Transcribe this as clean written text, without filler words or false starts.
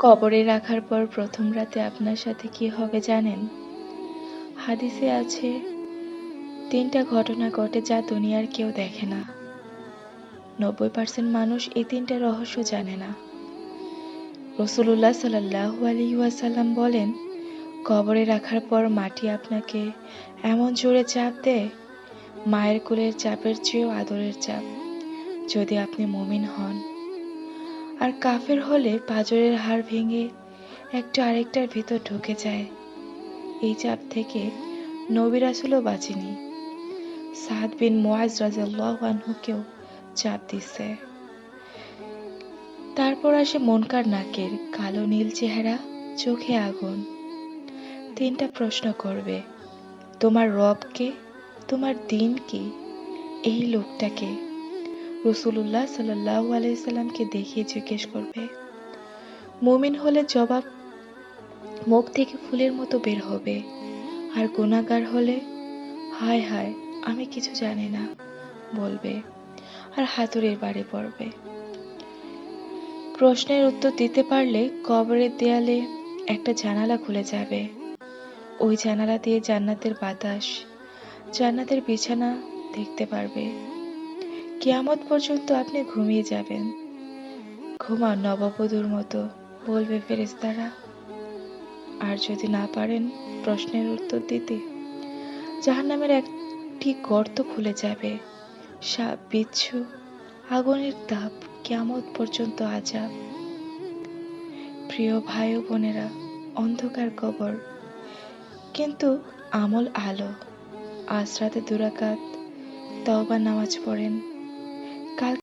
কবরে রাখার পর প্রথম রাতে আপনার সাথে কি হবে জানেন? হাদিসে আছে 3টা ঘটনা ঘটে যা দুনিয়ার কেউ দেখে না। 90% মানুষ এই 3টা রহস্য জানে না। রাসূলুল্লাহ সাল্লাল্লাহু আলাইহি ওয়াসাল্লাম বলেন, কবরে রাখার পর মাটি আপনাকে এমন জোরে চাপ দেয়, মায়ের কোলের চাপের চেয়েও আদরের চাপ, যদি আপনি মুমিন হন। আর কাফের হলে পাঁজরের হাড় ভেঙে একটা আরেকটার ভিতর ঢুকে যায়। এই চাপ থেকে নবী রাসূলও বাঁচেনি। সাদ বিন মুআজ রাদিয়াল্লাহু আনহুকেও চাপ দিছে। তারপর আসে মুনকার নাকির, কালো নীল চেহারা, চোখে আগুন। 3টা প্রশ্ন করবে, তোমার রব কে? তোমার দ্বীন কি? এই লোকটাকে রাসূলুল্লাহ সাল্লাল্লাহু আলাইহি সাল্লামকে দেখিয়ে জিজ্ঞেস করবে। মুমিন হলে জবাব মুখ থেকে ফুলের মতো বের হবে, আর গুনাহগার হলে হায় হায় আমি কিছু জানি না বলবে, আর হাতুড়ির বাড়ি পড়বে। প্রশ্নের উত্তর দিতে পারলে কবরের দেয়ালে একটা জানালা খুলে যাবে। ওই জানালা দিয়ে জান্নাতের বাতাস, জান্নাতের বিছানা দেখতে পারবে। কিয়ামত পর্যন্ত আপনি ঘুমিয়ে যাবেন। ঘুমাও নববধূর মতো, বলবে ফেরেশতারা। আর যদি না পারেন প্রশ্নের উত্তর দিতে, জাহান্নামের একটি গর্ত খুলে যাবে। সাপ, বিচ্ছু, আগুনের তাপ, কিয়ামত পর্যন্ত আযাব। প্রিয় ভাই ও বোনেরা, অন্ধকার কবর, কিন্তু আমল আলো। আজ রাতে 2 রাকাত তওবার নামাজ পড়েন। কাল